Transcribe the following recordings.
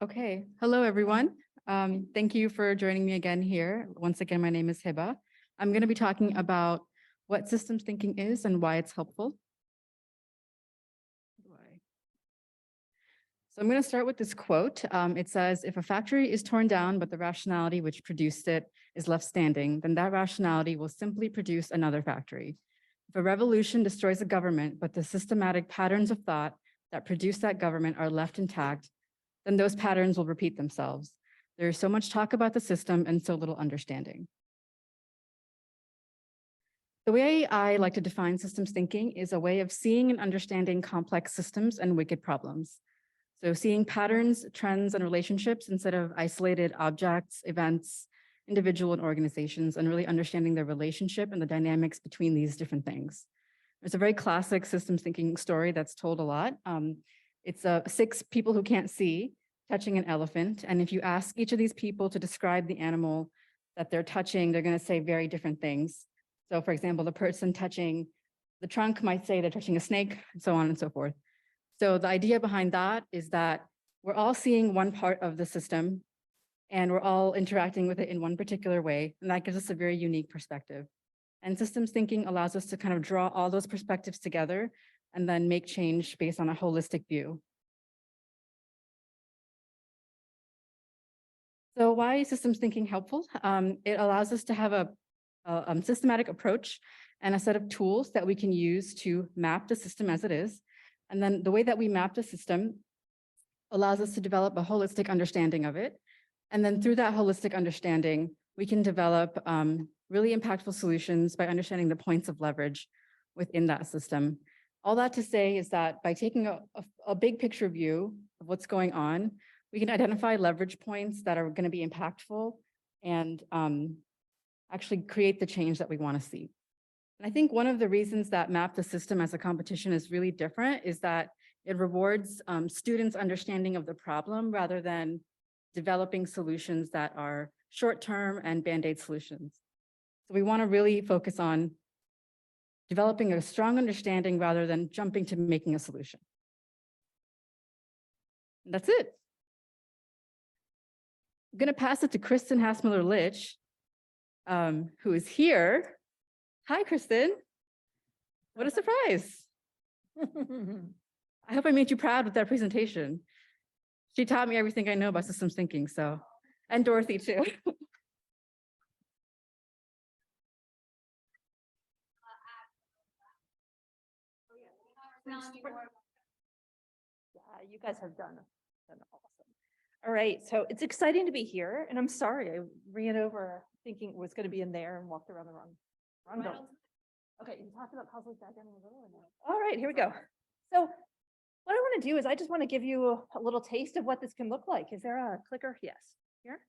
Okay, hello everyone. Thank you for joining me again here. Once again, my name is Hiba. I'm going to be talking about what systems thinking is and why it's helpful. So I'm going to start with this quote. It says, if a factory is torn down, but the rationality which produced it is left standing, then that rationality will simply produce another factory. If a revolution destroys a government, but the systematic patterns of thought that produce that government are left intact, then those patterns will repeat themselves. There is so much talk about the system and so little understanding. The way I like to define systems thinking is a way of seeing and understanding complex systems and wicked problems. So seeing patterns, trends, and relationships instead of isolated objects, events, individual and organizations, and really understanding the relationship and the dynamics between these different things. There's a very classic systems thinking story that's told a lot. It's 6 people who can't see touching an elephant. And if you ask each of these people to describe the animal that they're touching, they're going to say very different things. So for example, the person touching the trunk might say they're touching a snake, and so on and so forth. So the idea behind that is that we're all seeing one part of the system and we're all interacting with it in one particular way. And that gives us a very unique perspective. And systems thinking allows us to kind of draw all those perspectives together and then make change based on a holistic view. So why is systems thinking helpful? It allows us to have a systematic approach and a set of tools that we can use to map the system as it is. And then the way that we map the system allows us to develop a holistic understanding of it. And then through that holistic understanding, we can develop really impactful solutions by understanding the points of leverage within that system. All that to say is that by taking a big picture view of what's going on, we can identify leverage points that are going to be impactful and actually create the change that we want to see. And I think one of the reasons that map the system as a competition is really different is that it rewards students' understanding of the problem rather than developing solutions that are short-term and band-aid solutions. So we want to really focus on developing a strong understanding rather than jumping to making a solution. And that's it. I'm going to pass it to Kristin Hasmiller Lich, who is here. Hi, Kristin. What a surprise. I hope I made you proud with that presentation. She taught me everything I know about systems thinking, so, and Dorothy too. Yeah, you guys have done awesome. All right, so it's exciting to be here, and I'm sorry I ran over thinking it was going to be in there and walked around the wrong building. Okay, you talked about puzzles back down in the middle. All right, here we go. So what I want to do is I just want to give you a little taste of what this can look like. Is there a clicker? Yes, here.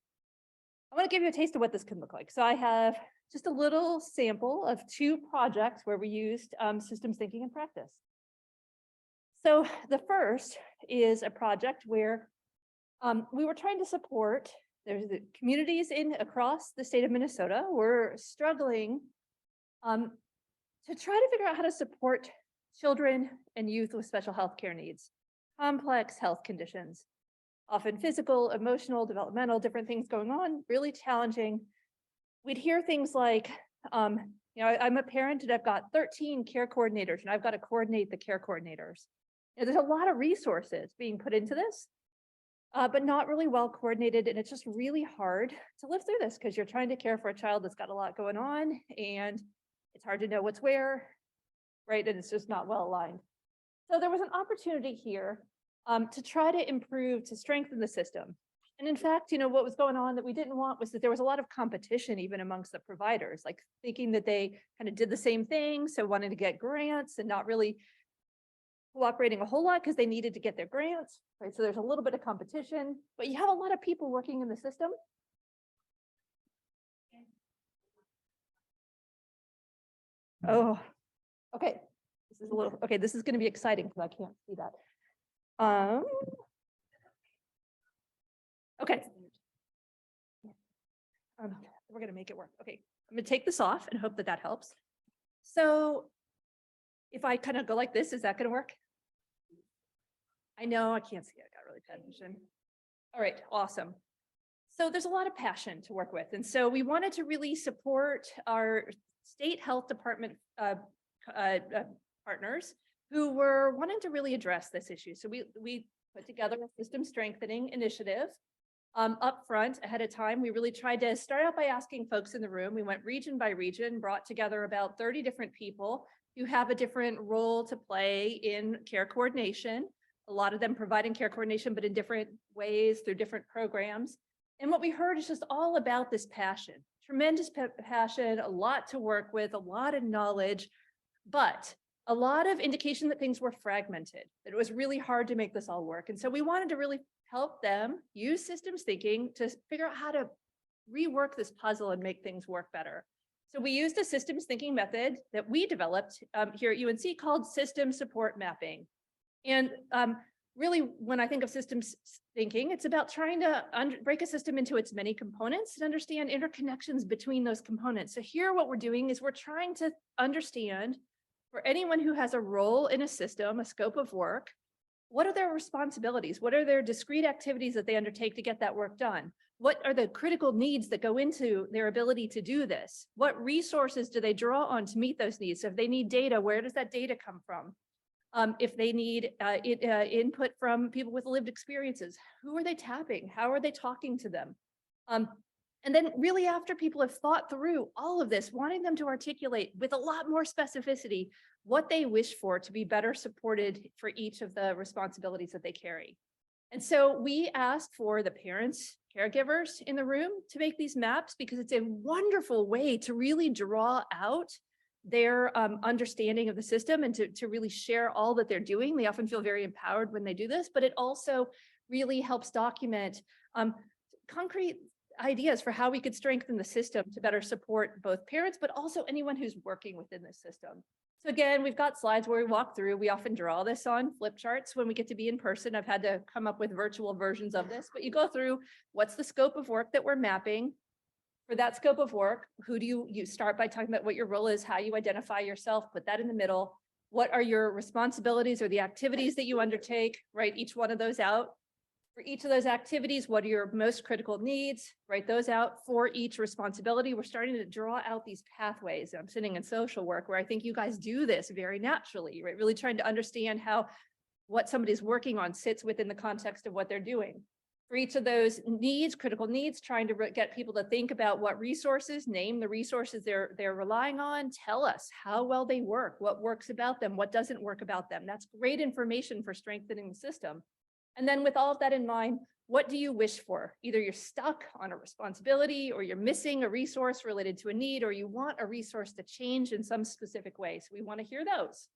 I want to give you a taste of what this can look like. So I have just a little sample of 2 projects where we used systems thinking in practice. So the first is a project where we were trying to support, there's the communities across the state of Minnesota were struggling to try to figure out how to support children and youth with special health care needs, complex health conditions, often physical, emotional, developmental, different things going on, really challenging. We'd hear things like, I'm a parent and I've got 13 care coordinators and I've got to coordinate the care coordinators. There's a lot of resources being put into this, but not really well coordinated. And it's just really hard to live through this because you're trying to care for a child that's got a lot going on and it's hard to know what's where, right? And it's just not well aligned. So there was an opportunity here to try to improve, to strengthen the system. And in fact, what was going on that we didn't want was that there was a lot of competition even amongst the providers, like thinking that they kind of did the same thing. So wanting to get grants and not really cooperating a whole lot because they needed to get their grants, right? So there's a little bit of competition, but you have a lot of people working in the system. Oh, okay. This is going to be exciting because I can't see that. Okay. We're going to make it work. Okay. I'm going to take this off and hope that that helps. So if I kind of go like this, is that going to work? I know I can't see it. I got really bad vision. All right, awesome. So there's a lot of passion to work with. And so we wanted to really support our state health department partners who were wanting to really address this issue. So we put together a system strengthening initiative. Up front, ahead of time, we really tried to start out by asking folks in the room. We went region by region, brought together about 30 different people who have a different role to play in care coordination. A lot of them providing care coordination, but in different ways through different programs. And what we heard is just all about this passion, tremendous passion, a lot to work with, a lot of knowledge, but a lot of indication that things were fragmented, that it was really hard to make this all work. And so we wanted to really help them use systems thinking to figure out how to rework this puzzle and make things work better. So we used a systems thinking method that we developed here at UNC called system support mapping. And really, when I think of systems thinking, it's about trying to break a system into its many components and understand interconnections between those components. So here what we're doing is we're trying to understand for anyone who has a role in a system, a scope of work, what are their responsibilities? What are their discrete activities that they undertake to get that work done? What are the critical needs that go into their ability to do this? What resources do they draw on to meet those needs? So if they need data, where does that data come from? If they need input from people with lived experiences, who are they tapping? How are they talking to them? And then really after people have thought through all of this, wanting them to articulate with a lot more specificity what they wish for to be better supported for each of the responsibilities that they carry. And so we asked for the parents, caregivers in the room to make these maps because it's a wonderful way to really draw out their understanding of the system and to really share all that they're doing. They often feel very empowered when they do this, but it also really helps document concrete ideas for how we could strengthen the system to better support both parents, but also anyone who's working within the system. So again, we've got slides where we walk through. We often draw this on flip charts when we get to be in person. I've had to come up with virtual versions of this, but you go through what's the scope of work that we're mapping. For that scope of work, who do you start by talking about what your role is, how you identify yourself, put that in the middle. What are your responsibilities or the activities that you undertake? Write each one of those out. For each of those activities, what are your most critical needs? Write those out for each responsibility. We're starting to draw out these pathways. I'm sitting in social work where I think you guys do this very naturally, right? Really trying to understand how what somebody's working on sits within the context of what they're doing. For each of those needs, critical needs, trying to get people to think about what resources, name the resources they're relying on, tell us how well they work, what works about them, what doesn't work about them. That's great information for strengthening the system. And then with all of that in mind, what do you wish for? Either you're stuck on a responsibility or you're missing a resource related to a need, or you want a resource to change in some specific way. So we want to hear those.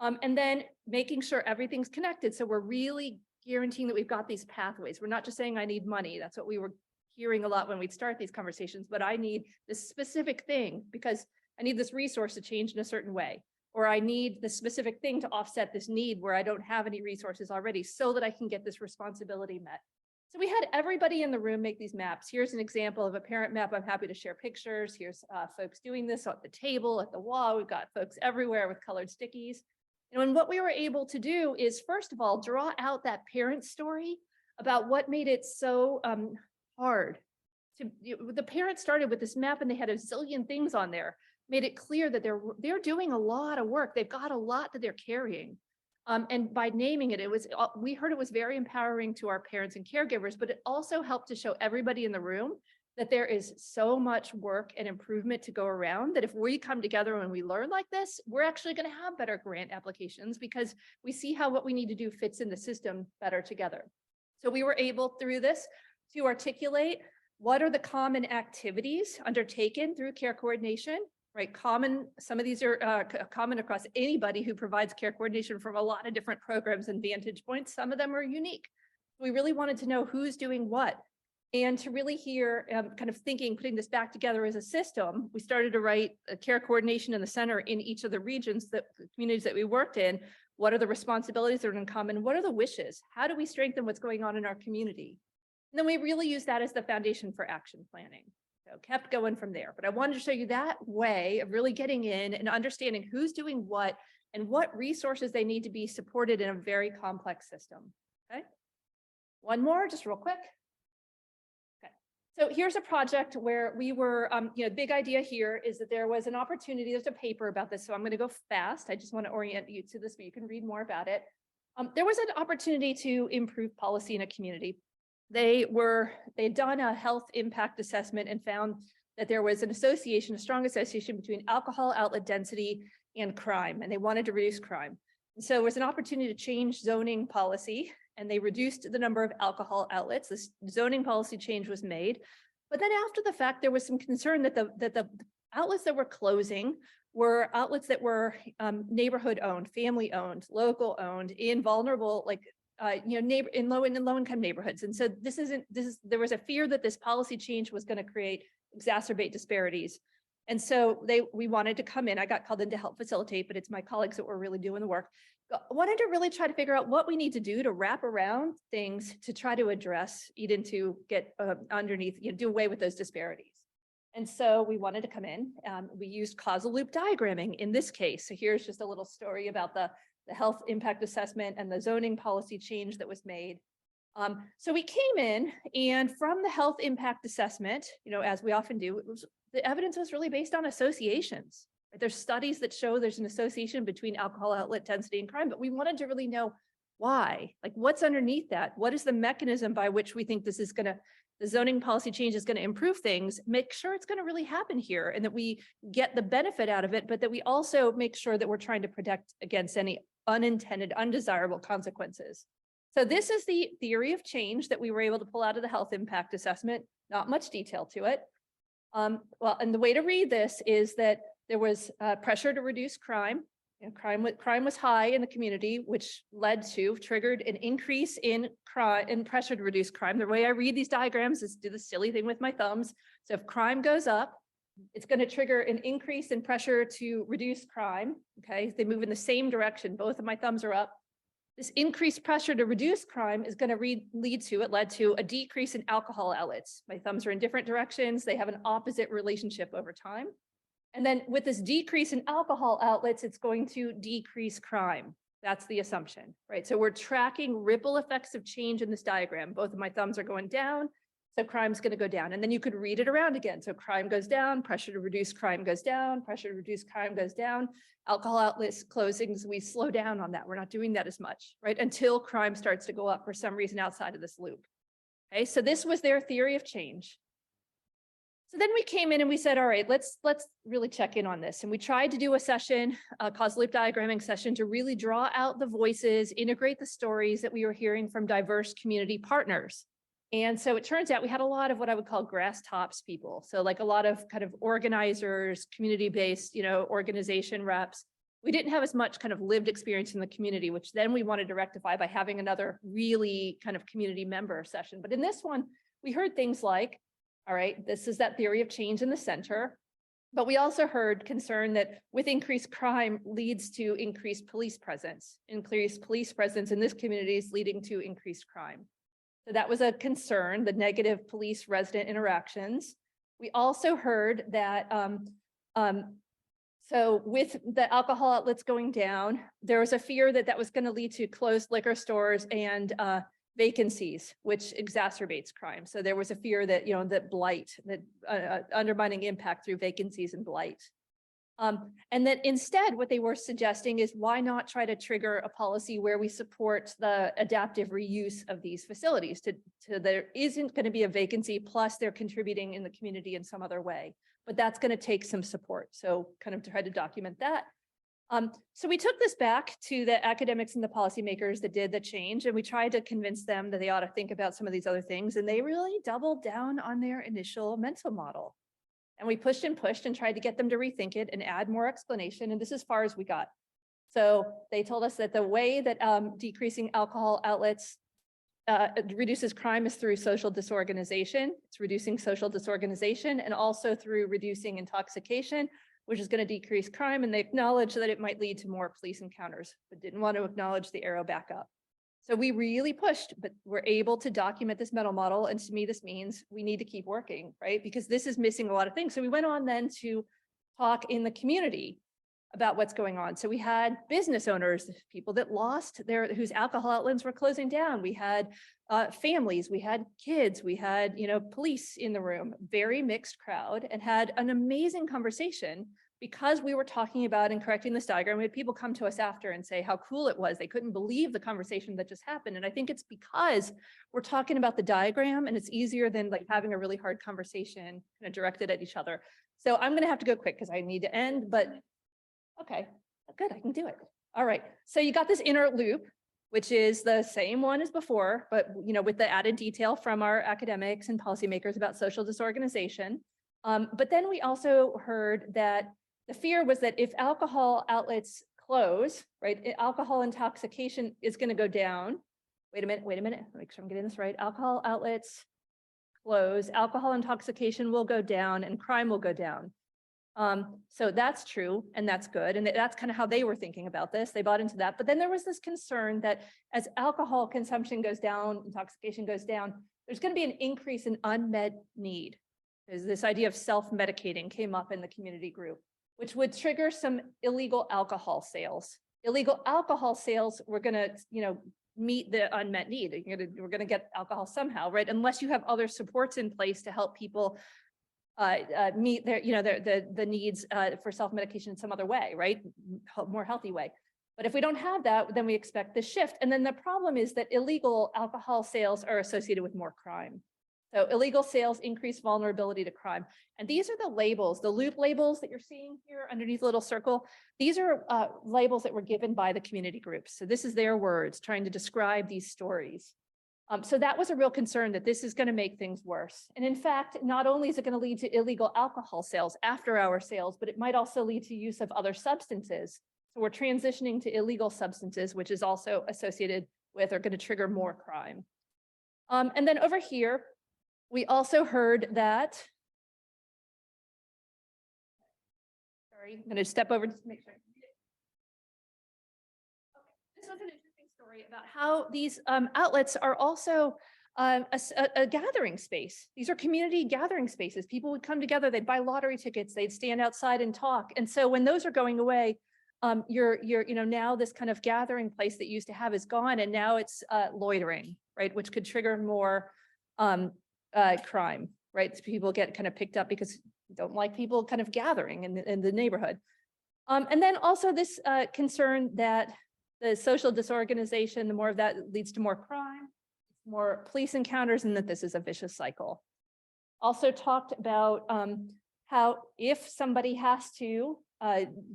And then making sure everything's connected. So we're really guaranteeing that we've got these pathways. We're not just saying I need money. That's what we were hearing a lot when we'd start these conversations, but I need this specific thing because I need this resource to change in a certain way. Or I need the specific thing to offset this need where I don't have any resources already so that I can get this responsibility met. So we had everybody in the room make these maps. Here's an example of a parent map. I'm happy to share pictures. Here's folks doing this at the table, at the wall. We've got folks everywhere with colored stickies. And what we were able to do is, first of all, draw out that parent story about what made it so hard. The parents started with this map and they had a zillion things on there. Made it clear that they're doing a lot of work. They've got a lot that they're carrying. And by naming it, we heard it was very empowering to our parents and caregivers, but it also helped to show everybody in the room that there is so much work and improvement to go around that if we come together and we learn like this, we're actually going to have better grant applications because we see how what we need to do fits in the system better together. So we were able through this to articulate what are the common activities undertaken through care coordination. Right, some of these are common across anybody who provides care coordination from a lot of different programs and vantage points. Some of them are unique. We really wanted to know who's doing what. And to really hear kind of thinking, putting this back together as a system, we started to write a care coordination in the center in each of the regions, the communities that we worked in. What are the responsibilities that are in common? What are the wishes? How do we strengthen what's going on in our community? And then we really use that as the foundation for action planning. So kept going from there, but I wanted to show you that way of really getting in and understanding who's doing what and what resources they need to be supported in a very complex system. Okay. One more, just real quick. Okay. So here's a project where we were, big idea here is that there was an opportunity. There's a paper about this, so I'm going to go fast. I just want to orient you to this, but you can read more about it. There was an opportunity to improve policy in a community. They'd done a health impact assessment and found that there was a strong association between alcohol outlet density and crime, and they wanted to reduce crime. And so there was an opportunity to change zoning policy, and they reduced the number of alcohol outlets. This zoning policy change was made. But then after the fact, there was some concern that the outlets that were closing were outlets that were neighborhood owned, family owned, local owned, in vulnerable, in low income neighborhoods. And so there was a fear that this policy change was going to exacerbate disparities. And so we wanted to come in. I got called in to help facilitate, but it's my colleagues that were really doing the work. Wanted to really try to figure out what we need to do to wrap around things to try to address, to get underneath, do away with those disparities. And so we wanted to come in. We used causal loop diagramming in this case. So here's just a little story about the health impact assessment and the zoning policy change that was made. So we came in, and from the health impact assessment, as we often do, the evidence was really based on associations. Right? There's studies that show there's an association between alcohol outlet density and crime, but we wanted to really know why, like what's underneath that? What is the mechanism by which we think the zoning policy change is going to improve things, make sure it's going to really happen here, and that we get the benefit out of it, but that we also make sure that we're trying to protect against any unintended, undesirable consequences. So this is the theory of change that we were able to pull out of the health impact assessment, not much detail to it. And the way to read this is that there was pressure to reduce crime. Crime was high in the community, which triggered an increase in crime and pressure to reduce crime. The way I read these diagrams is do the silly thing with my thumbs. So if crime goes up, it's going to trigger an increase in pressure to reduce crime. Okay, they move in the same direction. Both of my thumbs are up. This increased pressure to reduce crime is going to led to a decrease in alcohol outlets. My thumbs are in different directions. They have an opposite relationship over time. And then with this decrease in alcohol outlets, it's going to decrease crime. That's the assumption, right? So we're tracking ripple effects of change in this diagram. Both of my thumbs are going down, so crime's going to go down. And then you could read it around again. So crime goes down, pressure to reduce crime goes down, pressure to reduce crime goes down. Alcohol outlets closings, we slow down on that. We're not doing that as much, right? Until crime starts to go up for some reason outside of this loop. Okay, so this was their theory of change. So then we came in and we said, all right, let's really check in on this. And we tried to do a session, a causal loop diagramming session, to really draw out the voices, integrate the stories that we were hearing from diverse community partners. And so it turns out we had a lot of what I would call grass tops people. So like a lot of kind of organizers, community-based, organization reps. We didn't have as much kind of lived experience in the community, which then we wanted to rectify by having another really kind of community member session. But in this one, we heard things like, all right, this is that theory of change in the center. But we also heard concern that with increased crime leads to increased police presence. Increased police presence in this community is leading to increased crime. So that was a concern, the negative police-resident interactions. We also heard that, so with the alcohol outlets going down, there was a fear that that was going to lead to closed liquor stores and vacancies, which exacerbates crime. So there was a fear that, that blight, that undermining impact through vacancies and blight. And that instead, what they were suggesting is why not try to trigger a policy where we support the adaptive reuse of these facilities to there isn't going to be a vacancy, plus they're contributing in the community in some other way, but that's going to take some support. So kind of try to document that. So we took this back to the academics and the policymakers that did the change, and we tried to convince them that they ought to think about some of these other things, and they really doubled down on their initial mental model. And we pushed and tried to get them to rethink it and add more explanation. And this is as far as we got. So they told us that the way that decreasing alcohol outlets reduces crime is through social disorganization. It's reducing social disorganization and also through reducing intoxication, which is going to decrease crime. And they acknowledged that it might lead to more police encounters, but didn't want to acknowledge the arrow back up. So we really pushed, but we're able to document this mental model. And to me, this means we need to keep working, right? Because this is missing a lot of things. So we went on then to talk in the community. about what's going on. So we had business owners, people that lost whose alcohol outlets were closing down. We had families, we had kids, we had, police in the room, very mixed crowd, and had an amazing conversation because we were talking about and correcting this diagram. We had people come to us after and say how cool it was. They couldn't believe the conversation that just happened. And I think it's because we're talking about the diagram and it's easier than like having a really hard conversation kind of directed at each other. So I'm going to have to go quick because I need to end, but okay, good, I can do it. All right, so you got this inner loop, which is the same one as before, but with the added detail from our academics and policymakers about social disorganization. But then we also heard that the fear was that if alcohol outlets close, right, alcohol intoxication is going to go down. Wait a minute, make sure I'm getting this right. Alcohol outlets close, alcohol intoxication will go down and crime will go down. So that's true and that's good. And that's kind of how they were thinking about this. They bought into that. But then there was this concern that as alcohol consumption goes down, intoxication goes down, there's going to be an increase in unmet need. There's this idea of self-medicating came up in the community group, which would trigger some illegal alcohol sales. Illegal alcohol sales, we're going to, meet the unmet need. We're going to get alcohol somehow, right? Unless you have other supports in place to help people meet their, the needs for self-medication in some other way, right? More healthy way. But if we don't have that, then we expect this shift. And then the problem is that illegal alcohol sales are associated with more crime. So illegal sales increase vulnerability to crime. And these are the labels, the loop labels that you're seeing here underneath the little circle. These are labels that were given by the community groups. So this is their words trying to describe these stories. So that was a real concern that this is going to make things worse. And in fact, not only is it going to lead to illegal alcohol sales, after-hour sales, but it might also lead to use of other substances. So we're transitioning to illegal substances, which is also associated with or going to trigger more crime. And then over here, we also heard that, sorry, I'm going to step over just to make sure. Okay. This was an interesting story about how these outlets are also a gathering space. These are community gathering spaces. People would come together, they'd buy lottery tickets, they'd stand outside and talk. And so when those are going away, now this kind of gathering place that you used to have is gone, and now it's loitering, right? Which could trigger more crime, right? So people get kind of picked up because you don't like people kind of gathering in the neighborhood. And then also this concern that the social disorganization, the more of that leads to more crime, more police encounters, and that this is a vicious cycle. Also talked about how if somebody has to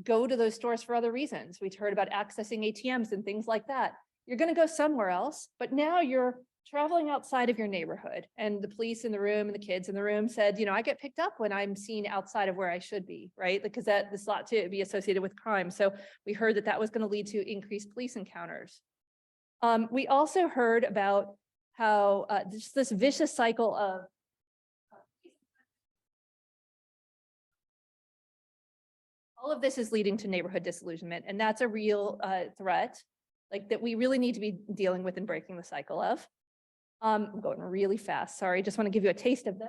go to those stores for other reasons, we heard about accessing ATMs and things like that. You're going to go somewhere else, but now you're traveling outside of your neighborhood, and the police in the room and the kids in the room said, I get picked up when I'm seen outside of where I should be, right? Because this is lot to be associated with crime. So we heard that that was going to lead to increased police encounters. We also heard about how just this vicious cycle of all of this is leading to neighborhood disillusionment, and that's a real threat, like that we really need to be dealing with and breaking the cycle of. I'm going really fast. Sorry, just want to give you a taste of this.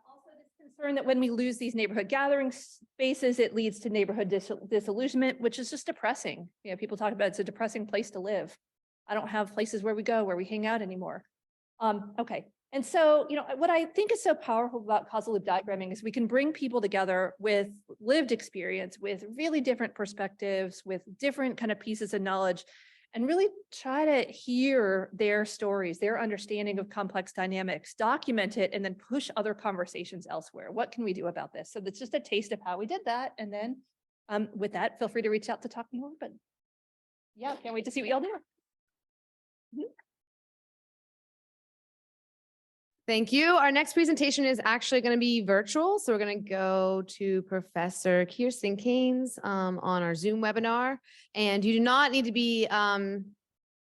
Also, this concern that when we lose these neighborhood gathering spaces, it leads to neighborhood disillusionment, which is just depressing. People talk about it's a depressing place to live. I don't have places where we go, where we hang out anymore. Okay. And so, what I think is so powerful about causal loop diagramming is we can bring people together with lived experience, with really different perspectives, with different kind of pieces of knowledge, and really try to hear their stories, their understanding of complex dynamics, document it, and then push other conversations elsewhere. What can we do about this? So that's just a taste of how we did that. And then with that, feel free to reach out to talk more, but yeah, can't wait to see what y'all do. Mm-hmm. Thank you. Our next presentation is actually going to be virtual. So we're going to go to Professor Kristin Keynes on our Zoom webinar. And you do not need to be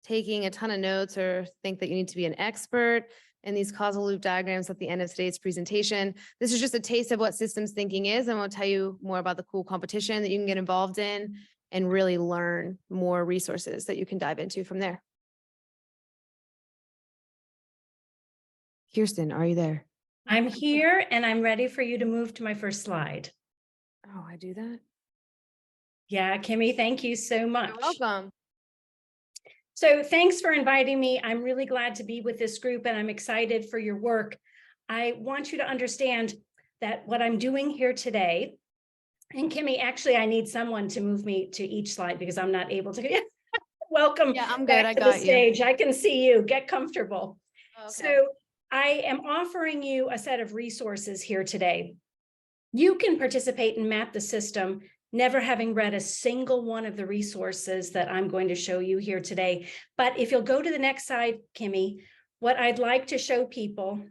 taking a ton of notes or think that you need to be an expert in these causal loop diagrams at the end of today's presentation. This is just a taste of what systems thinking is, and we'll tell you more about the cool competition that you can get involved in and really learn more resources that you can dive into from there. Kristin, are you there? I'm here and I'm ready for you to move to my first slide. Oh, I do that? Yeah, Kimmy, thank you so much. You're welcome. So thanks for inviting me. I'm really glad to be with this group and I'm excited for your work. I want you to understand that what I'm doing here today, and Kimmy, actually, I need someone to move me to each slide because I'm not able to. Welcome Yeah, I'm good. back I to the got you. stage. I can see you. Get comfortable. Okay. So I am offering you a set of resources here today. You can participate and map the system, never having read a single one of the resources that I'm going to show you here today. But if you'll go to the next slide, Kimmy, what I'd like to show people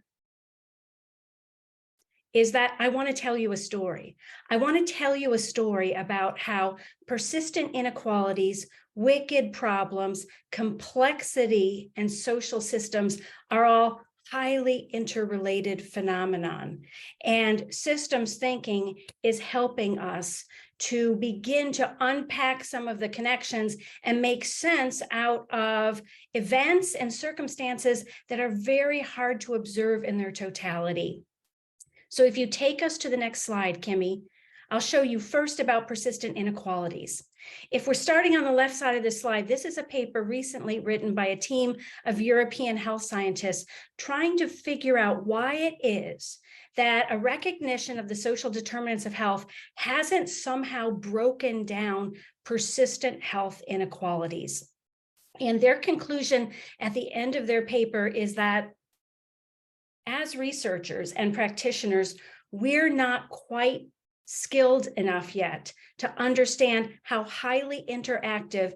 is that I want to tell you a story. I want to tell you a story about how persistent inequalities, wicked problems, complexity, and social systems are all highly interrelated phenomenon. And systems thinking is helping us to begin to unpack some of the connections and make sense out of events and circumstances that are very hard to observe in their totality. So if you take us to the next slide, Kimmy, I'll show you first about persistent inequalities. If we're starting on the left side of this slide, this is a paper recently written by a team of European health scientists trying to figure out why it is that a recognition of the social determinants of health hasn't somehow broken down persistent health inequalities. And their conclusion at the end of their paper is that as researchers and practitioners, we're not quite skilled enough yet to understand how highly interactive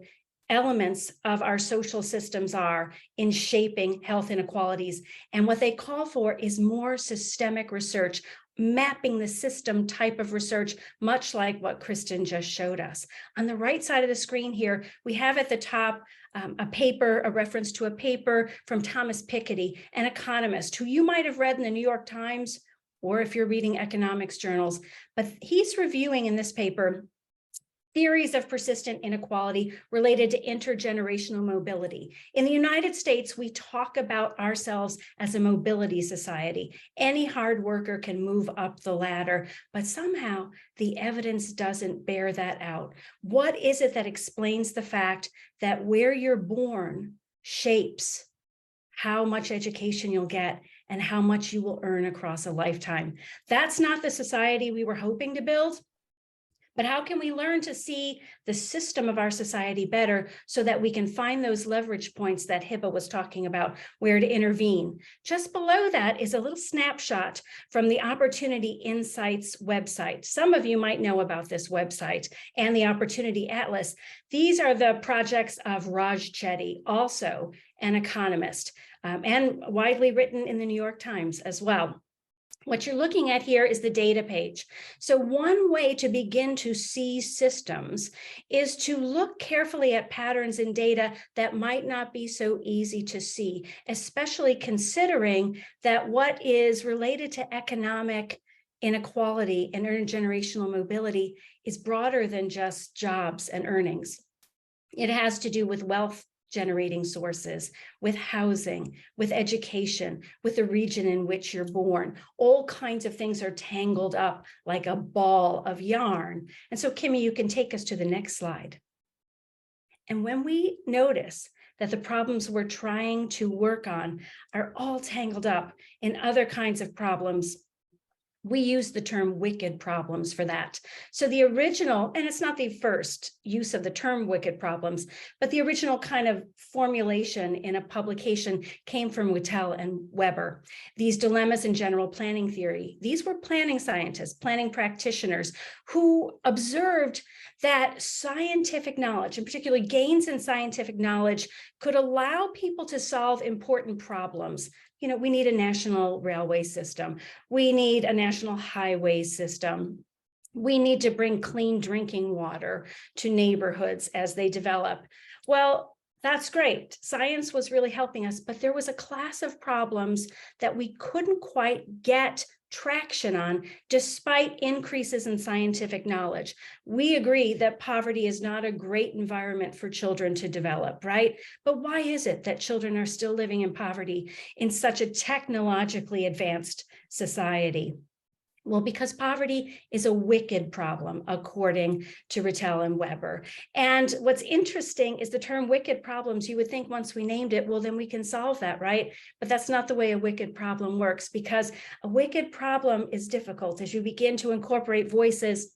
elements of our social systems are in shaping health inequalities. And what they call for is more systemic research, mapping the system type of research, much like what Kristin just showed us. On the right side of the screen here, we have at the top a reference to a paper from Thomas Piketty, an economist who you might have read in the New York Times, or if you're reading economics journals, but he's reviewing in this paper theories of persistent inequality related to intergenerational mobility. In the United States, we talk about ourselves as a mobility society. Any hard worker can move up the ladder, but somehow the evidence doesn't bear that out. What is it that explains the fact that where you're born shapes how much education you'll get and how much you will earn across a lifetime? That's not the society we were hoping to build. But how can we learn to see the system of our society better so that we can find those leverage points that Hibba was talking about, where to intervene? Just below that is a little snapshot from the Opportunity Insights website. Some of you might know about this website and the Opportunity Atlas. These are the projects of Raj Chetty, also an economist, and widely written in the New York Times as well. What you're looking at here is the data page. So one way to begin to see systems is to look carefully at patterns in data that might not be so easy to see, especially considering that what is related to economic inequality and intergenerational mobility is broader than just jobs and earnings. It has to do with wealth generating sources, with housing, with education, with the region in which you're born. All kinds of things are tangled up like a ball of yarn. And so, Kimmy, you can take us to the next slide. And when we notice that the problems we're trying to work on are all tangled up in other kinds of problems, we use the term wicked problems for that. So the original, and it's not the first use of the term wicked problems, but the original kind of formulation in a publication came from Whittle and Weber. These dilemmas in general planning theory, these were planning scientists, planning practitioners who observed that scientific knowledge, and particularly gains in scientific knowledge, could allow people to solve important problems. You know, we need a national railway system. We need a national highway system. We need to bring clean drinking water to neighborhoods as they develop. Well, that's great. Science was really helping us, but there was a class of problems that we couldn't quite get traction on despite increases in scientific knowledge. We agree that poverty is not a great environment for children to develop, right? But why is it that children are still living in poverty in such a technologically advanced society? Well, because poverty is a wicked problem, according to Rattel and Weber. And what's interesting is the term wicked problems, you would think once we named it, well, then we can solve that, right? But that's not the way a wicked problem works, because a wicked problem is difficult. As you begin to incorporate voices,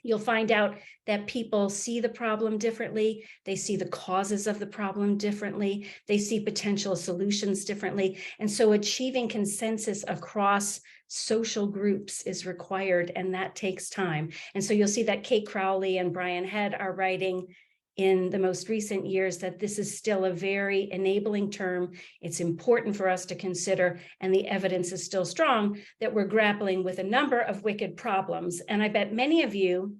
you'll find out that people see the problem differently. They see the causes of the problem differently. They see potential solutions differently. And so achieving consensus across social groups is required, and that takes time. And so you'll see that Kate Crowley and Brian Head are writing in the most recent years that this is still a very enabling term. It's important for us to consider, and the evidence is still strong that we're grappling with a number of wicked problems. And I bet many of you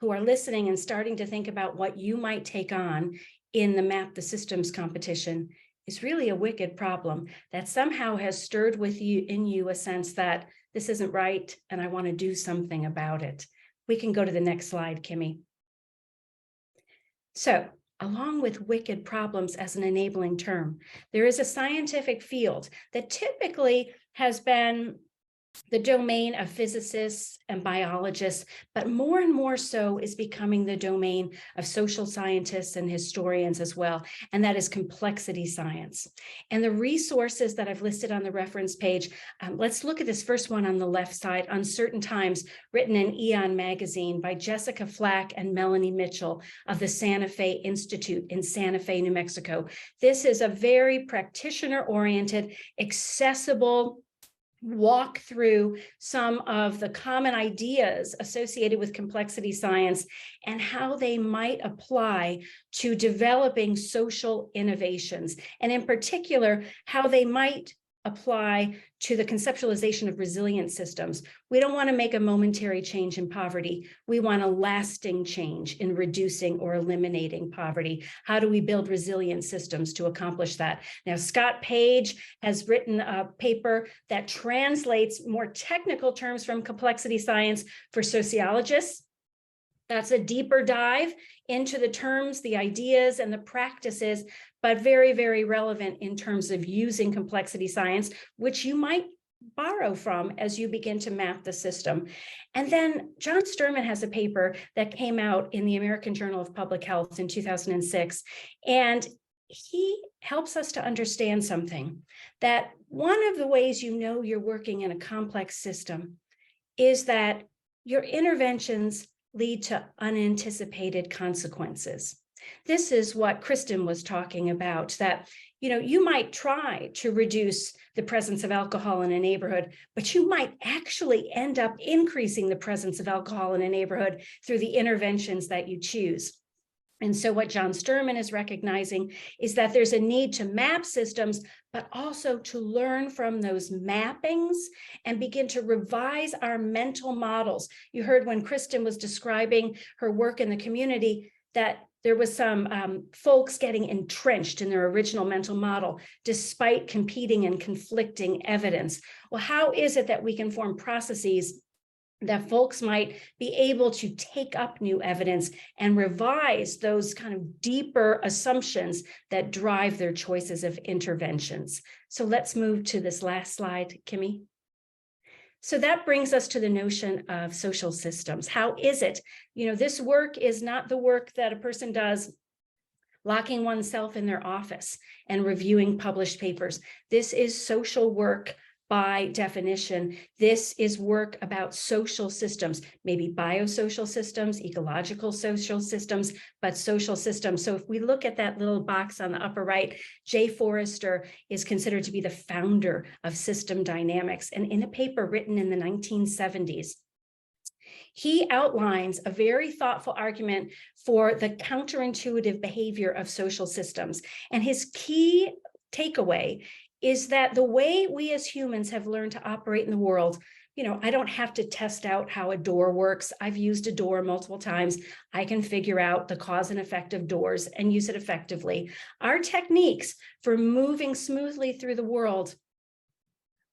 who are listening and starting to think about what you might take on in the Map the Systems competition is really a wicked problem that somehow has stirred in you a sense that this isn't right and I want to do something about it. We can go to the next slide, Kimmy. So, along with wicked problems as an enabling term, there is a scientific field that typically has been the domain of physicists and biologists, but more and more so is becoming the domain of social scientists and historians as well, and that is complexity science. And the resources that I've listed on the reference page, let's look at this first one on the left side, Uncertain Times, written in Eon magazine by Jessica Flack and Melanie Mitchell of the Santa Fe Institute in Santa Fe, New Mexico. This is a very practitioner-oriented, accessible walk through some of the common ideas associated with complexity science and how they might apply to developing social innovations, and in particular, how they might apply to the conceptualization of resilient systems. We don't want to make a momentary change in poverty. We want a lasting change in reducing or eliminating poverty. How do we build resilient systems to accomplish that? Now, Scott Page has written a paper that translates more technical terms from complexity science for sociologists. That's a deeper dive into the terms, the ideas, and the practices, but very, very relevant in terms of using complexity science, which you might borrow from as you begin to map the system. And then John Sterman has a paper that came out in the American Journal of Public Health in 2006, and he helps us to understand something, that one of the ways you know you're working in a complex system is that your interventions lead to unanticipated consequences. This is what Kristin was talking about, that you might try to reduce the presence of alcohol in a neighborhood, but you might actually end up increasing the presence of alcohol in a neighborhood through the interventions that you choose. And so what John Sterman is recognizing is that there's a need to map systems, but also to learn from those mappings and begin to revise our mental models. You heard when Kristin was describing her work in the community that there was some folks getting entrenched in their original mental model despite competing and conflicting evidence. Well, how is it that we can form processes that folks might be able to take up new evidence and revise those kind of deeper assumptions that drive their choices of interventions? So let's move to this last slide, Kimmy. So that brings us to the notion of social systems. How is it? This work is not the work that a person does locking oneself in their office and reviewing published papers. This is social work by definition. This is work about social systems, maybe biosocial systems, ecological social systems, but social systems. So if we look at that little box on the upper right, Jay Forrester is considered to be the founder of system dynamics. And in a paper written in the 1970s, he outlines a very thoughtful argument for the counterintuitive behavior of social systems. And his key takeaway is that the way we as humans have learned to operate in the world, I don't have to test out how a door works. I've used a door multiple times. I can figure out the cause and effect of doors and use it effectively. Our techniques for moving smoothly through the world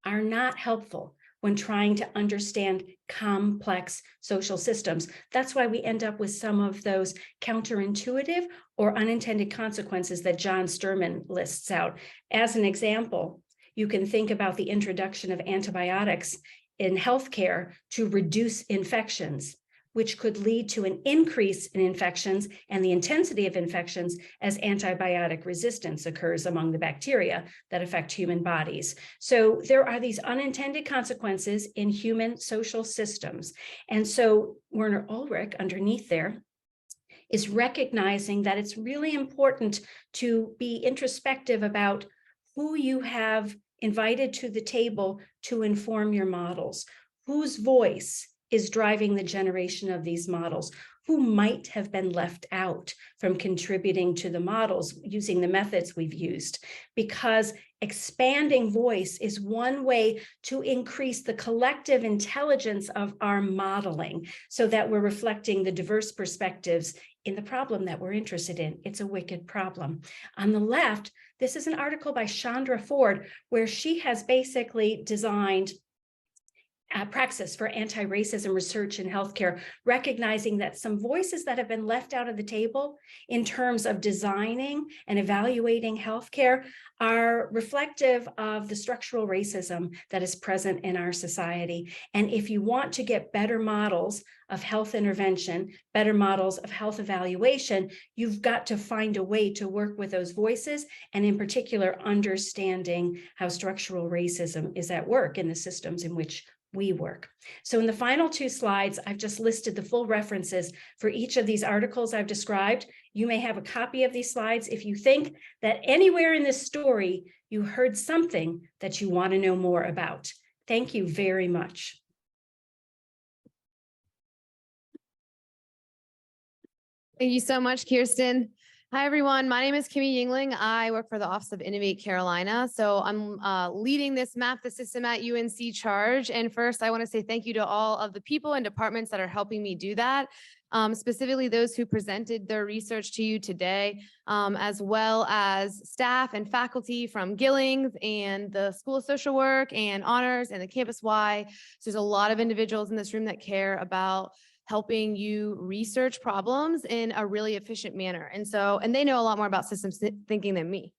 are not helpful when trying to understand complex social systems. That's why we end up with some of those counterintuitive or unintended consequences that John Sterman lists out. As an example, you can think about the introduction of antibiotics in healthcare to reduce infections, which could lead to an increase in infections and the intensity of infections as antibiotic resistance occurs among the bacteria that affect human bodies. So there are these unintended consequences in human social systems. And so Werner Ulrich, underneath there, is recognizing that it's really important to be introspective about who you have invited to the table to inform your models, whose voice is driving the generation of these models, who might have been left out from contributing to the models using the methods we've used, because expanding voice is one way to increase the collective intelligence of our modeling so that we're reflecting the diverse perspectives in the problem that we're interested in. It's a wicked problem. On the left, this is an article by Chandra Ford, where she has basically designed praxis for anti-racism research in healthcare, recognizing that some voices that have been left out of the table in terms of designing and evaluating healthcare are reflective of the structural racism that is present in our society. And if you want to get better models of health intervention, better models of health evaluation, you've got to find a way to work with those voices, and in particular, understanding how structural racism is at work in the systems in which we work. So in the final two slides, I've just listed the full references for each of these articles I've described. You may have a copy of these slides if you think that anywhere in this story, you heard something that you want to know more about. Thank you very much. Thank you so much, Kristin. Hi, everyone. My name is Kimmy Yingling. I work for the Office of Innovate Carolina. So I'm leading this Map the System at UNC charge. And first, I want to say thank you to all of the people and departments that are helping me do that, specifically those who presented their research to you today, as well as staff and faculty from Gillings and the School of Social Work and Honors and the Campus Y. So there's a lot of individuals in this room that care about helping you research problems in a really efficient manner. And they know a lot more about systems thinking than me.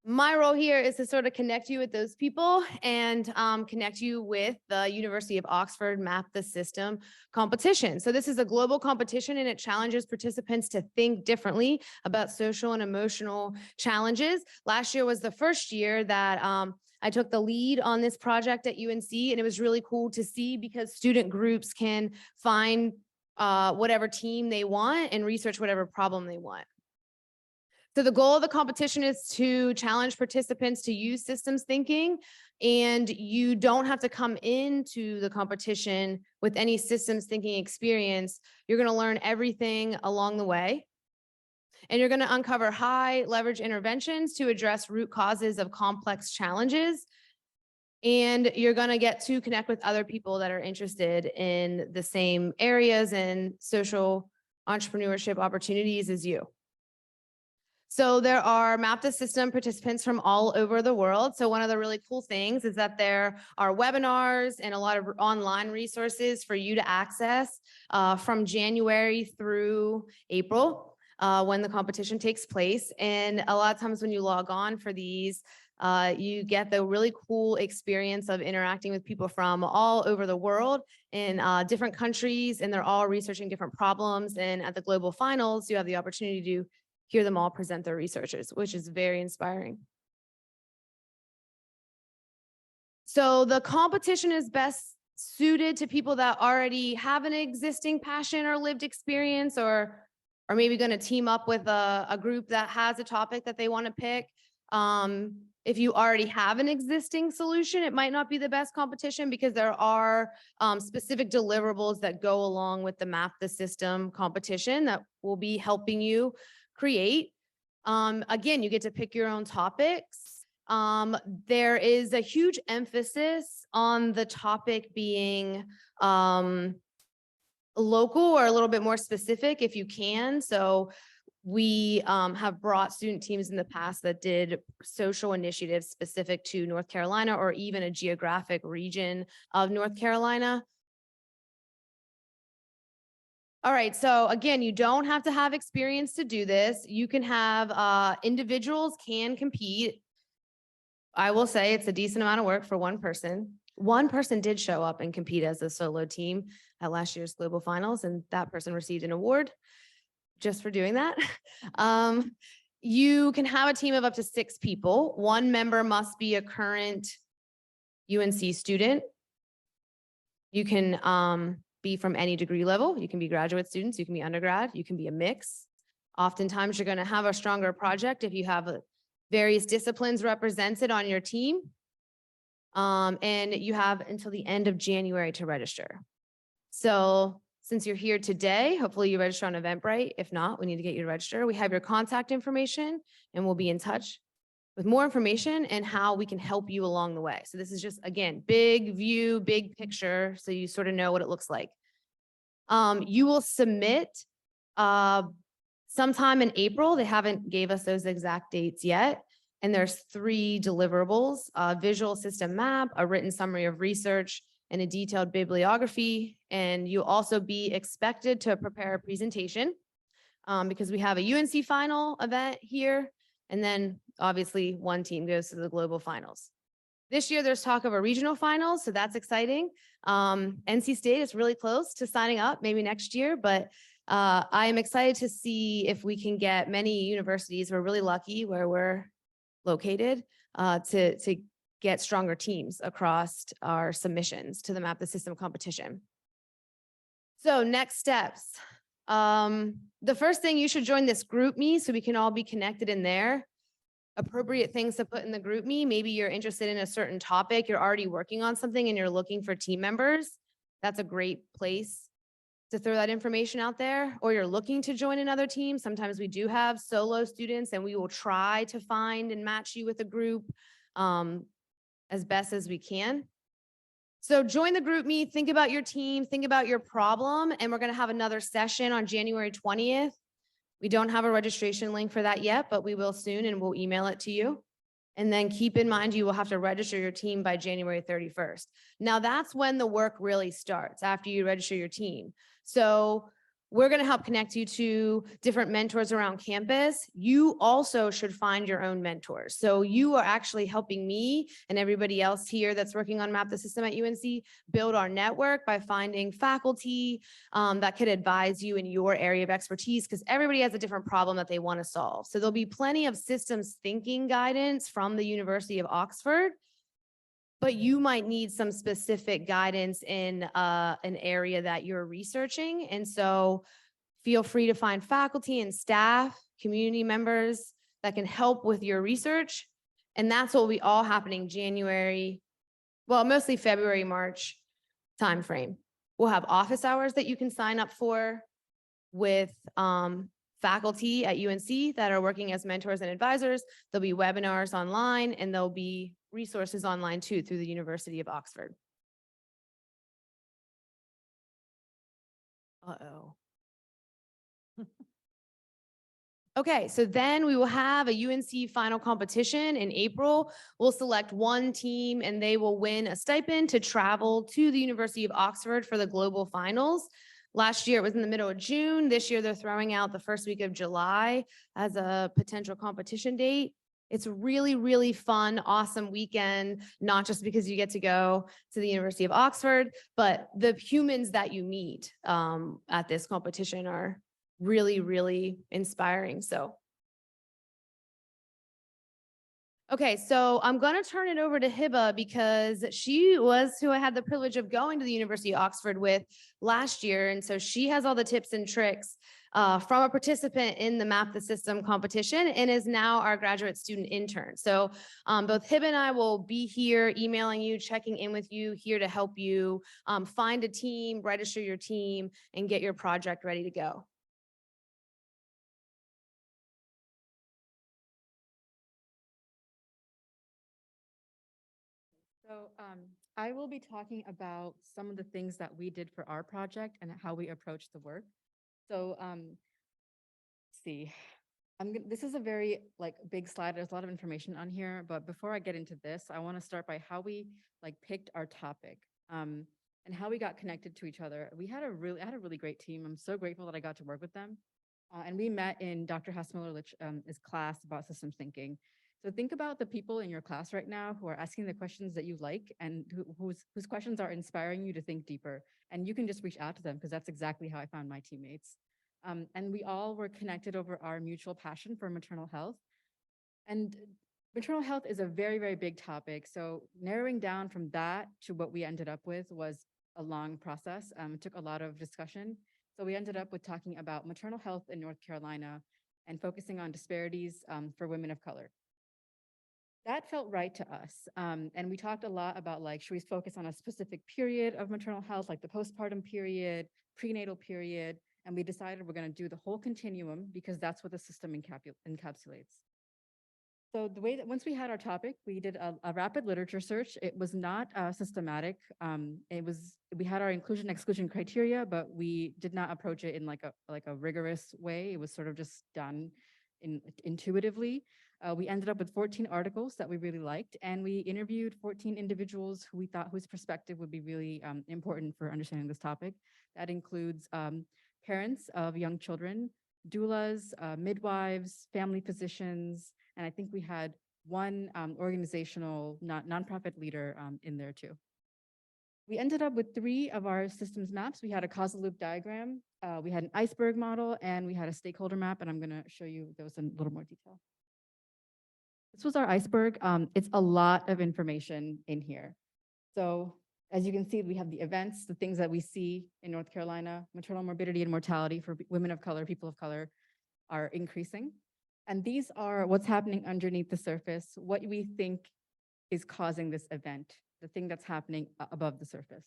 My role here is to sort of connect you with those people and connect you with the University of Oxford Map the System competition. So this is a global competition, and it challenges participants to think differently about social and emotional challenges. Last year was the first year that I took the lead on this project at UNC, and it was really cool to see because student groups can find whatever team they want and research whatever problem they want. So the goal of the competition is to challenge participants to use systems thinking, and you don't have to come into the competition with any systems thinking experience. You're going to learn everything along the way. And you're going to uncover high leverage interventions to address root causes of complex challenges. And you're going to get to connect with other people that are interested in the same areas and social entrepreneurship opportunities as you. So there are Map the System participants from all over the world. So one of the really cool things is that there are webinars and a lot of online resources for you to access from January through April. When the competition takes place. And a lot of times when you log on for these, you get the really cool experience of interacting with people from all over the world in different countries, and they're all researching different problems. And at the global finals, you have the opportunity to hear them all present their researches, which is very inspiring. So the competition is best suited to people that already have an existing passion or lived experience, or maybe going to team up with a group that has a topic that they want to pick. If you already have an existing solution, it might not be the best competition because there are specific deliverables that go along with the Map the System competition that will be helping you create. Again, you get to pick your own topics. There is a huge emphasis on the topic being local or a little bit more specific if you can. So we have brought student teams in the past that did social initiatives specific to North Carolina or even a geographic region of North Carolina. All right, so again, you don't have to have experience to do this. You can have individuals can compete. I will say it's a decent amount of work for one person. one person did show up and compete as a solo team at last year's global finals, and that person received an award just for doing that. You can have a team of up to 6 people. One member must be a current UNC student. You can be from any degree level. You can be graduate students, you can be undergrad, you can be a mix. Oftentimes, you're going to have a stronger project if you have various disciplines represented on your team. And you have until the end of January to register. So since you're here today, hopefully you register on Eventbrite. If not, we need to get you to register. We have your contact information and we'll be in touch with more information and how we can help you along the way. So this is just, again, big view, big picture, so you sort of know what it looks like. You will submit sometime in April. They haven't gave us those exact dates yet. And there's 3 deliverables: a visual system map, a written summary of research, and a detailed bibliography. And you'll also be expected to prepare a presentation because we have a UNC final event here. And then obviously one team goes to the global finals. This year there's talk of a regional finals, so that's exciting. NC State is really close to signing up, maybe next year, but I am excited to see if we can get many universities. We're really lucky where we're located to get stronger teams across our submissions to the Map the System competition. So next steps. The first thing, you should join this group me so we can all be connected in there. Appropriate things to put in the group me. Maybe you're interested in a certain topic, you're already working on something and you're looking for team members. That's a great place to throw that information out there. Or you're looking to join another team. Sometimes we do have solo students and we will try to find and match you with a group as best as we can. So join the group me, think about your team, think about your problem, and we're going to have another session on January 20th. We don't have a registration link for that yet, but we will soon, and we'll email it to you. And then keep in mind, you will have to register your team by January 31st. Now that's when the work really starts, after you register your team. So we're going to help connect you to different mentors around campus. You also should find your own mentors. So you are actually helping me and everybody else here that's working on Map the System at UNC build our network by finding faculty that could advise you in your area of expertise, because everybody has a different problem that they want to solve. So there'll be plenty of systems thinking guidance from the University of Oxford, but you might need some specific guidance in an area that you're researching. And so feel free to find faculty and staff, community members that can help with your research. And that's what will be all happening January, well, mostly February, March timeframe. We'll have office hours that you can sign up for with faculty at UNC that are working as mentors and advisors. There'll be webinars online, and there'll be resources online too through the University of Oxford. Uh-oh. Okay, so then we will have a UNC final competition in April. We'll select one team and they will win a stipend to travel to the University of Oxford for the global finals. Last year it was in the middle of June. This year they're throwing out the first week of July as a potential competition date. It's a really, really fun, awesome weekend, not just because you get to go to the University of Oxford, but the humans that you meet at this competition are really, really inspiring. So, okay, so I'm going to turn it over to Hiba because she was who I had the privilege of going to the University of Oxford with last year. And so she has all the tips and tricks from a participant in the Map the System competition and is now our graduate student intern. So both Hiba and I will be here emailing you, checking in with you, here to help you find a team, register your team, and get your project ready to go. So I will be talking about some of the things that we did for our project and how we approached the work. So let's see, this is a very big slide. There's a lot of information on here, but before I get into this, I want to start by how we picked our topic and how we got connected to each other. I had a really great team. I'm so grateful that I got to work with them. And we met in Dr. Hasmiller Lich's class about systems thinking. So think about the people in your class right now who are asking the questions that you like and whose questions are inspiring you to think deeper. And you can just reach out to them because that's exactly how I found my teammates. And we all were connected over our mutual passion for maternal health. And maternal health is a very, very big topic. So narrowing down from that to what we ended up with was a long process. It took a lot of discussion. So we ended up with talking about maternal health in North Carolina and focusing on disparities for women of color. That felt right to us. And we talked a lot about like, should we focus on a specific period of maternal health, like the postpartum period, prenatal period, and we decided we're going to do the whole continuum because that's what the system encapsulates. So the way that once we had our topic, we did a rapid literature search. It was not systematic. We had our inclusion exclusion criteria, but we did not approach it in like a rigorous way. It was sort of just done intuitively. We ended up with 14 articles that we really liked, and we interviewed 14 individuals who we thought whose perspective would be really important for understanding this topic. That includes parents of young children, doulas, midwives, family physicians, and I think we had one organizational nonprofit leader in there too. We ended up with 3 of our systems maps. We had a causal loop diagram, we had an iceberg model, and we had a stakeholder map, and I'm gonna show you those in a little more detail. This was our iceberg. It's a lot of information in here. So as you can see, we have the events, the things that we see in North Carolina. Maternal morbidity and mortality for women of color, people of color are increasing. And these are what's happening underneath the surface, what we think is causing this event, the thing that's happening above the surface.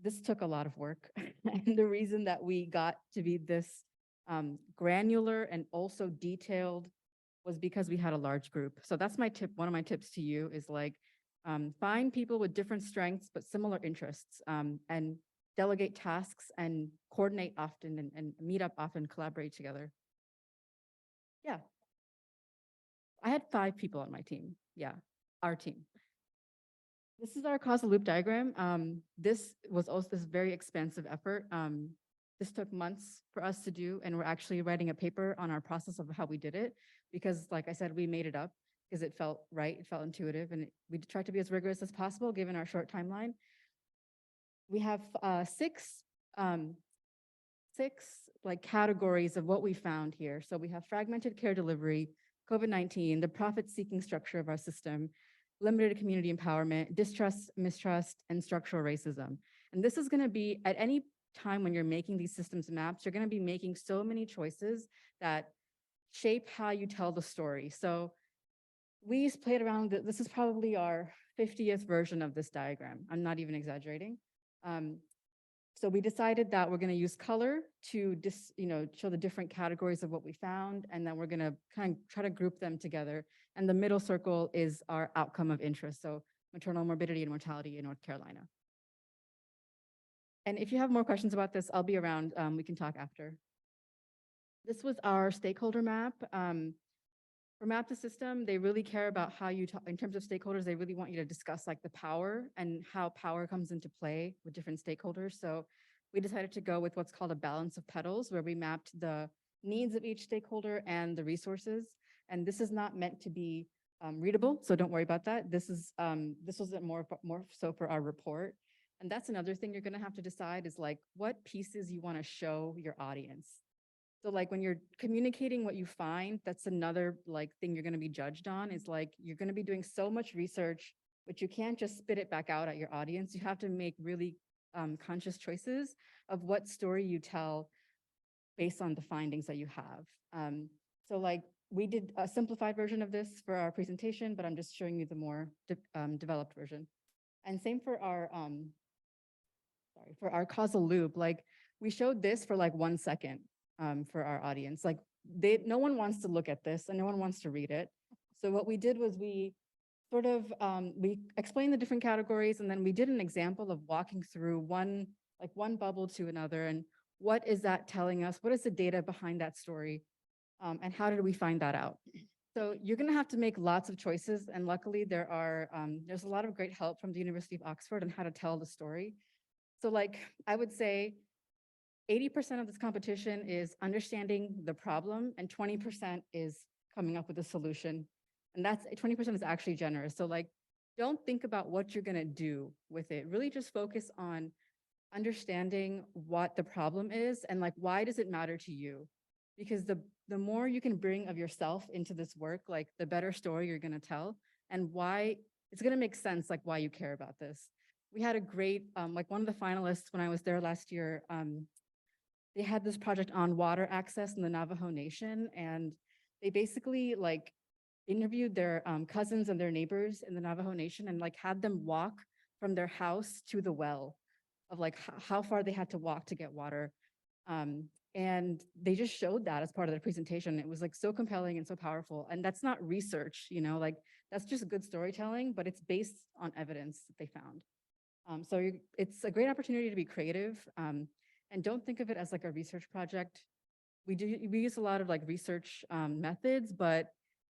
This took a lot of work. And the reason that we got to be this granular and also detailed was because we had a large group. So that's my tip. One of my tips to you is like, find people with different strengths, but similar interests, and delegate tasks and coordinate often and meet up often, collaborate together. Yeah. I had 5 people on my team. Yeah, our team. This is our causal loop diagram. This was also this very expansive effort. This took months for us to do, and we're actually writing a paper on our process of how we did it, because like I said, we made it up because it felt right, it felt intuitive, and we tried to be as rigorous as possible given our short timeline. We have 6 like categories of what we found here. So we have fragmented care delivery, COVID-19, the profit-seeking structure of our system, limited community empowerment, distrust, mistrust, and structural racism. And this is going to be at any time when you're making these systems maps, you're going to be making so many choices that shape how you tell the story. So we played around. This is probably our 50th version of this diagram. I'm not even exaggerating. So we decided that we're going to use color to show the different categories of what we found, and then we're going to kind of try to group them together. And the middle circle is our outcome of interest, so maternal morbidity and mortality in North Carolina. And if you have more questions about this, I'll be around. We can talk after. This was our stakeholder map. For Map the System, they really care about how you talk in terms of stakeholders. They really want you to discuss like the power and how power comes into play with different stakeholders. So we decided to go with what's called a balance of petals, where we mapped the needs of each stakeholder and the resources. And this is not meant to be readable, so don't worry about that. This was more so for our report. And that's another thing you're going to have to decide is like what pieces you want to show your audience. So like when you're communicating what you find, that's another like thing you're going to be judged on, is like you're going to be doing so much research, but you can't just spit it back out at your audience. You have to make really conscious choices of what story you tell based on the findings that you have. So like we did a simplified version of this for our presentation, but I'm just showing you the more developed version. And same for our causal loop. Like we showed this for like 1 second. For our audience, like no one wants to look at this and no one wants to read it. So what we did was we sort of we explained the different categories, and then we did an example of walking through one bubble to another, and what is that telling us? What is the data behind that story, and how did we find that out? So you're going to have to make lots of choices, and luckily there's a lot of great help from the University of Oxford on how to tell the story. So like I would say 80% of this competition is understanding the problem, and 20% is coming up with a solution. And that's 20% is actually generous. So like, don't think about what you're gonna do with it. Really just focus on understanding what the problem is and like, why does it matter to you? Because the more you can bring of yourself into this work, like the better story you're gonna tell and why it's gonna make sense, like why you care about this. We had a great, like one of the finalists when I was there last year, they had this project on water access in the Navajo Nation, and they basically like interviewed their cousins and their neighbors in the Navajo Nation and like had them walk from their house to the well of like how far they had to walk to get water. And they just showed that as part of the presentation. It was like so compelling and so powerful. And that's not research, you know, like that's just good storytelling, but it's based on evidence that they found. It's a great opportunity to be creative, and don't think of it as like a research project. We use a lot of like research methods, but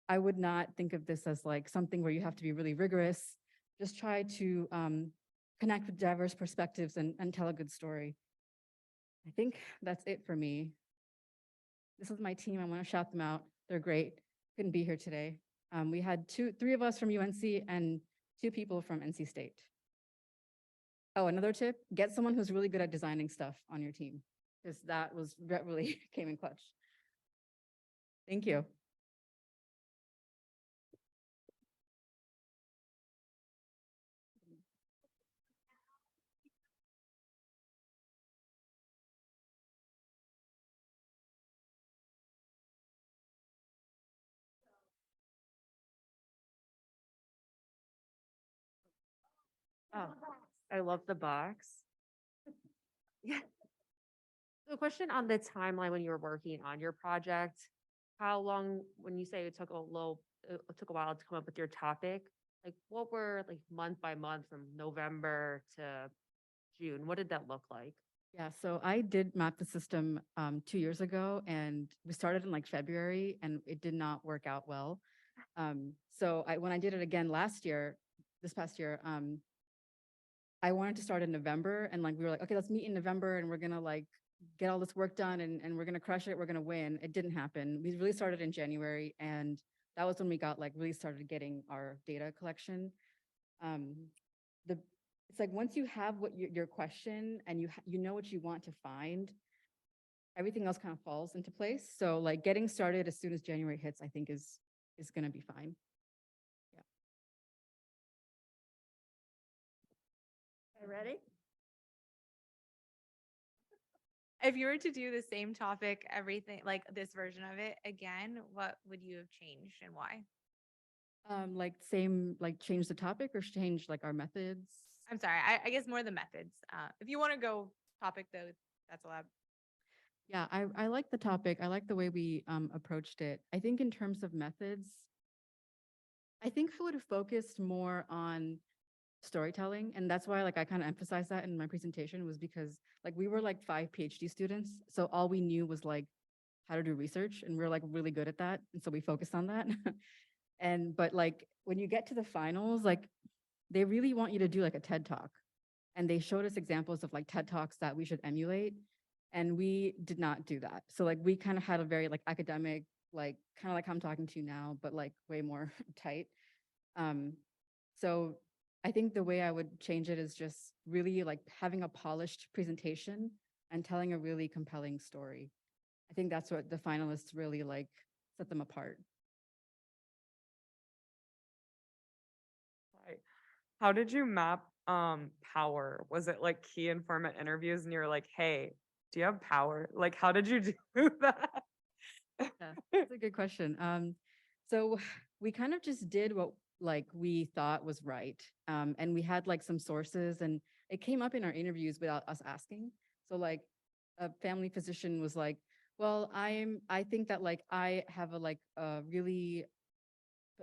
I would not think of this as like something where you have to be really rigorous. Just try to connect with diverse perspectives and tell a good story. I think that's it for me. This is my team. I want to shout them out. They're great. Couldn't be here today. We had three of us from UNC and 2 people from NC State. Oh, another tip, get someone who's really good at designing stuff on your team, because that really came in clutch. Thank you. Oh, I love the box. Yeah. So question on the timeline when you were working on your project, how long, when you say it took it took a while to come up with your topic, like what were like month by month from November to June? What did that look like? Yeah, so I did map the system 2 years ago, and we started in like February, and it did not work out well. When I did it again this past year, I wanted to start in November, and like we were like, okay, let's meet in November, and we're gonna like get all this work done, and we're gonna crush it. We're gonna win. It didn't happen. We really started in January, and that was when we got like really started getting our data collection. It's like once you have what your question and you know what you want to find, everything else kind of falls into place. So like getting started as soon as January hits, I think is gonna be fine. Ready? If you were to do the same topic, everything like this version of it again, what would you have changed and why? Like change the topic or change like our methods. I'm sorry, I guess more the methods. If you want to go topic though, that's allowed. Yeah, I like the topic. I like the way we approached it. I think in terms of methods, I think I would have focused more on storytelling. And that's why like I kind of emphasized that in my presentation, was because like we were like 5 PhD students. So all we knew was like how to do research, and we're like really good at that. And so we focused on that. But like when you get to the finals, like they really want you to do like a TED Talk. And they showed us examples of like TED Talks that we should emulate. And we did not do that. So like we kind of had a very like academic, like kind of like how I'm talking to you now, but like way more tight. So I think the way I would change it is just really like having a polished presentation and telling a really compelling story. I think that's what the finalists really like set them apart. Right. How did you map power? Was it like key informant interviews and you're like, hey, do you have power? Like, how did you do that? Yeah, that's a good question. So we kind of just did what like we thought was right. And we had like some sources, and it came up in our interviews without us asking. So like a family physician was like, well, I think that like I have a really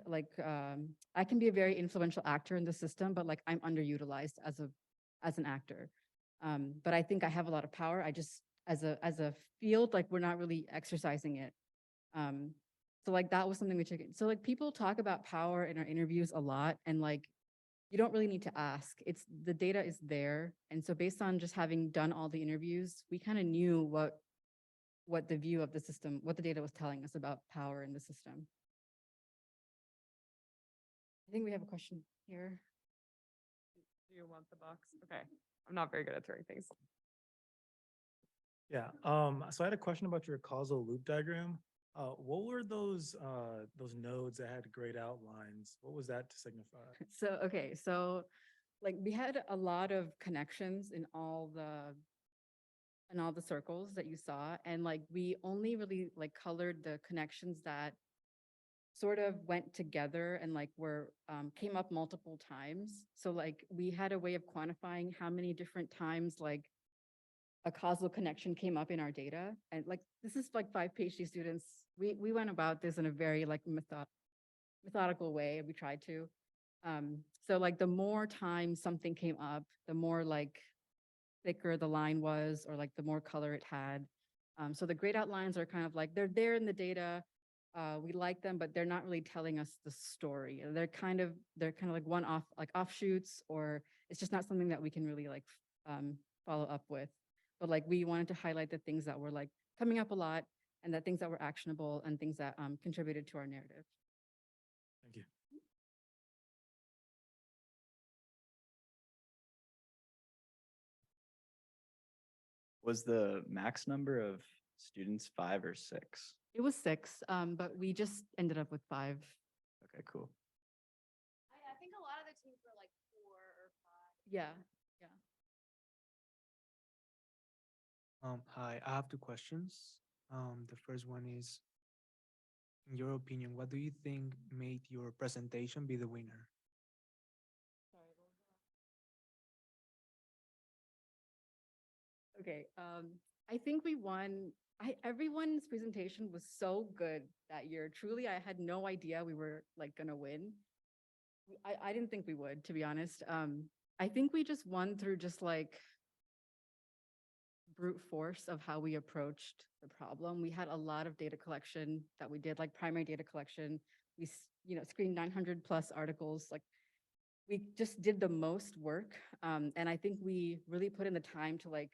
like I can be a very influential actor in the system, but like I'm underutilized as an actor. But I think I have a lot of power. I just as a field, like we're not really exercising it. So like that was something we took. So like people talk about power in our interviews a lot, and like you don't really need to ask. It's the data is there. And so based on just having done all the interviews, we kind of knew what the view of the system, what the data was telling us about power in the system. I think we have a question here. Do you want the box? Okay. I'm not very good at throwing things. Yeah, so I had a question about your causal loop diagram. What were those nodes that had great outlines? What was that to signify? So, okay, so like we had a lot of connections in all the circles that you saw. And like, we only really like colored the connections that sort of went together and like came up multiple times. So like we had a way of quantifying how many different times like a causal connection came up in our data. And like, this is like 5 PhD students. We went about this in a very like methodical way. We tried to. So like the more times something came up, the more like thicker the line was, or like the more color it had. So the grayed out lines are kind of like, they're there in the data. We like them, but they're not really telling us the story. They're kind of like one-off, like offshoots, or it's just not something that we can really like follow up with. But like we wanted to highlight the things that were like coming up a lot, and the things that were actionable and things that contributed to our narrative. Thank you. Was the max number of students 5 or 6? It was 6, but we just ended up with 5. Okay, cool. I think a lot of the teams were like 4 or 5. Yeah. Hi, I have 2 questions. The first one is, in your opinion, what do you think made your presentation be the winner? Okay, I think we won. Everyone's presentation was so good that year. Truly, I had no idea we were like gonna win. I didn't think we would, to be honest. I think we just won through just like brute force of how we approached the problem. We had a lot of data collection that we did, like primary data collection. We, screened 900 plus articles. Like we just did the most work. And I think we really put in the time to like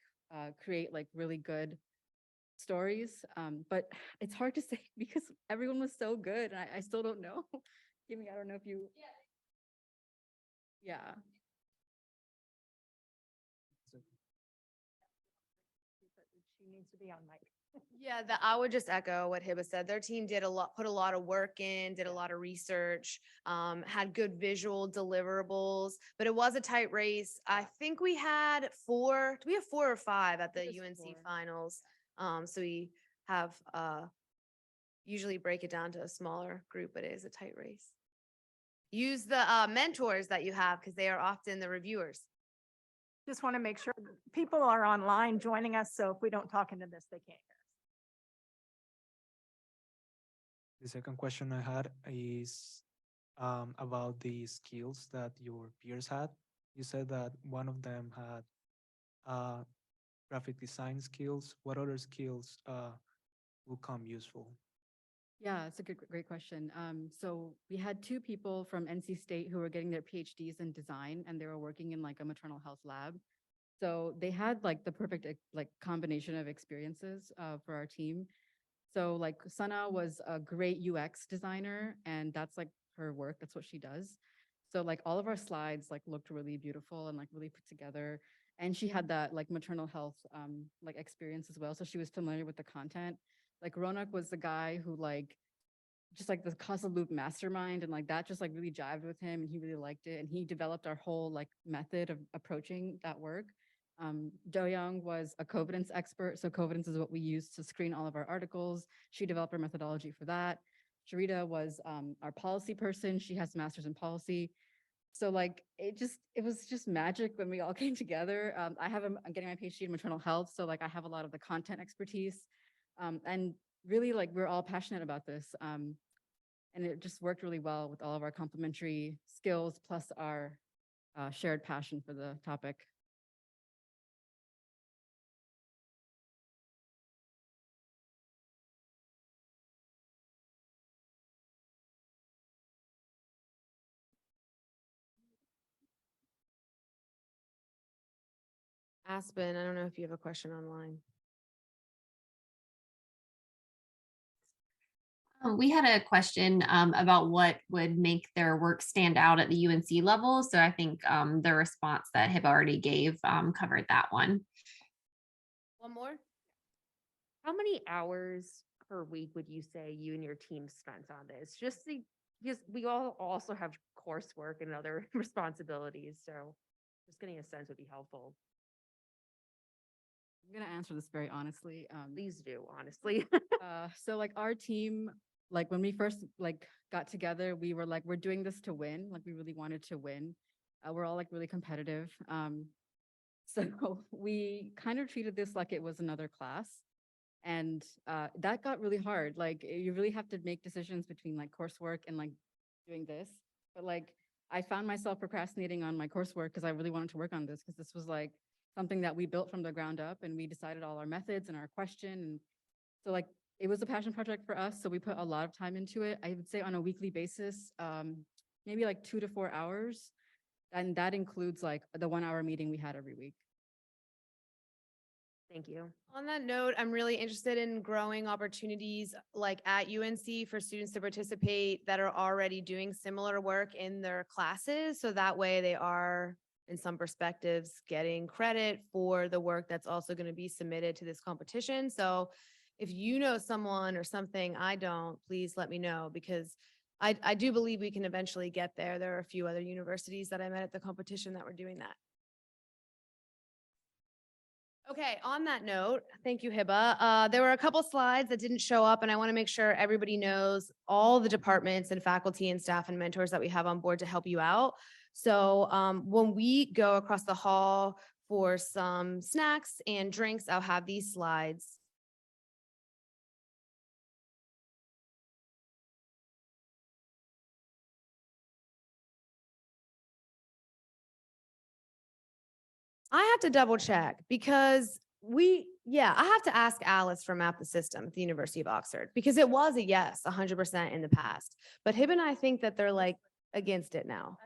create like really good stories. But it's hard to say because everyone was so good. And I still don't know. Kimmy, I don't know if you. Yeah. She needs to be on mic. Yeah, I would just echo what Hiba said. Their team did put a lot of work in, did a lot of research, had good visual deliverables, but it was a tight race. I think we had 4, do we have 4 or 5 at the think it's UNC 4. finals? So we have, usually break it down to a smaller group, but it is a tight race. Use the mentors that you have because they are often the reviewers. Just want to make sure people are online joining us, so if we don't talk into this, they can't hear us. The second question I had is about the skills that your peers had. You said that one of them had graphic design skills. What other skills will come useful? Yeah, it's a great question. So we had 2 people from NC State who were getting their PhDs in design, and they were working in like a maternal health lab. So they had like the perfect like combination of experiences for our team. So like Sana was a great UX designer, and that's like her work. That's what she does. So like all of our slides like looked really beautiful and like really put together. And she had that like maternal health like experience as well. So she was familiar with the content. Like Ronak was the guy who like just like the causal loop mastermind, and like that just like really jived with him, and he really liked it. And he developed our whole like method of approaching that work. Do Young was a covidence expert. So covidence is what we use to screen all of our articles. She developed our methodology for that. Sharita was our policy person. She has master's in policy. So like, it was just magic when we all came together. I'm getting my PhD in maternal health. So like I have a lot of the content expertise. And really like, we're all passionate about this. And it just worked really well with all of our complementary skills plus our shared passion for the topic. Aspen, I don't know if you have a question online. We had a question about what would make their work stand out at the UNC level. So I think the response that Hib already gave covered that one. One more? How many hours per week would you say you and your team spent on this? Because we all also have coursework and other responsibilities, so just getting a sense would be helpful. I'm gonna answer this very honestly. Please do, honestly. So like our team, like when we first like got together, we were like, we're doing this to win. Like we really wanted to win. We're all like really competitive. So we kind of treated this like it was another class. And that got really hard. Like you really have to make decisions between like coursework and like doing this. But like I found myself procrastinating on my coursework because I really wanted to work on this because this was like something that we built from the ground up and we decided all our methods and our question. And so like it was a passion project for us. So we put a lot of time into it. I would say on a weekly basis, maybe like 2 to 4 hours. And that includes like the 1 hour meeting we had every week. Thank you. On that note, I'm really interested in growing opportunities like at UNC for students to participate that are already doing similar work in their classes. So that way they are, in some perspectives, getting credit for the work that's also going to be submitted to this competition. So if you know someone or something I don't, please let me know because I do believe we can eventually get there. There are a few other universities that I met at the competition that were doing that. Okay, on that note, thank you, Hiba. There were a couple slides that didn't show up, and I want to make sure everybody knows all the departments and faculty and staff and mentors that we have on board to help you out. So when we go across the hall for some snacks and drinks, I'll have these slides. I have to double check because I have to ask Alice from Map the System at the University of Oxford because it was a yes 100% in the past. But Hib and I think that they're like against it now.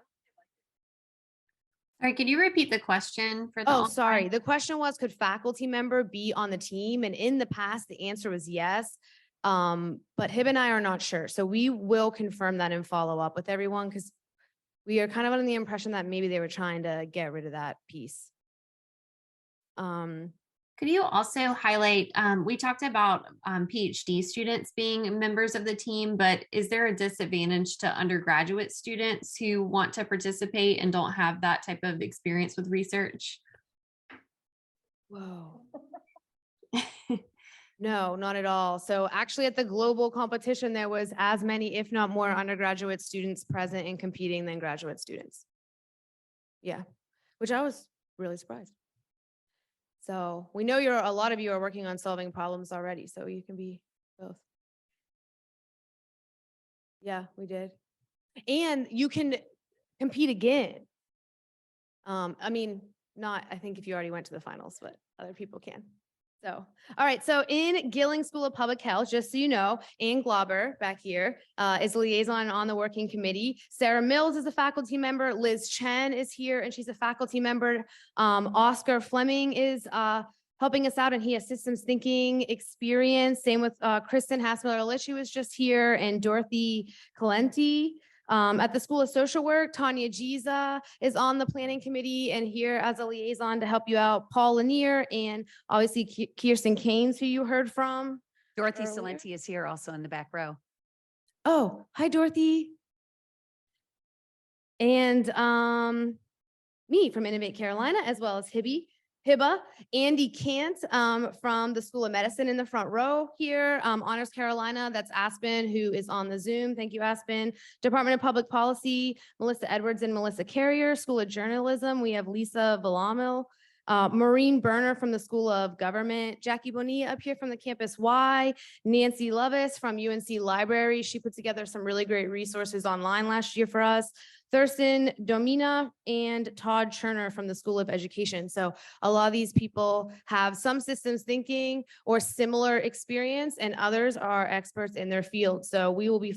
Sorry, could you repeat the question for the Oh, online? sorry. The question was, could faculty member be on the team? And in the past, the answer was yes. But Hib and I are not sure. So we will confirm that and follow up with everyone because we are kind of under the impression that maybe they were trying to get rid of that piece. Could you also highlight, we talked about PhD students being members of the team, but is there a disadvantage to undergraduate students who want to participate and don't have that type of experience with research? Whoa. No, not at all. So actually at the global competition, there was as many, if not more, undergraduate students present and competing than graduate students. Yeah, which I was really surprised. So we know a lot of you are working on solving problems already, so you can be both. Yeah, we did. And you can compete again. I mean, I think if you already went to the finals, but other people can. So, all right. So in Gilling School of Public Health, just so you know, Ann Glauber back here is a liaison on the working committee. Sarah Mills is a faculty member. Liz Chen is here and she's a faculty member. Oscar Fleming is helping us out and he has systems thinking experience. Same with Kristin Hasmiller Lich, who was just here, and Dorothy Calenti. At the School of Social Work, Tanya Giza is on the planning committee and here as a liaison to help you out, Paul Lanier and obviously Kirsten Keynes, who you heard from. Dorothy Salenti is here also in the back row. Oh, hi, Dorothy. And me from Innovate Carolina, as well as Hiba, Andy Kant from the School of Medicine in the front row here, Honors Carolina, that's Aspen, who is on the Zoom. Thank you, Aspen. Department of Public Policy, Melissa Edwards and Melissa Carrier. School of Journalism, we have Lisa Villamil. Maureen Berner from the School of Government, Jackie Bonilla up here from the Campus Y, Nancy Lovis from UNC Library. She put together some really great resources online last year for us. Thurston Domina and Todd Cherner from the School of Education. So a lot of these people have some systems thinking or similar experience and others are experts in their field. So we will be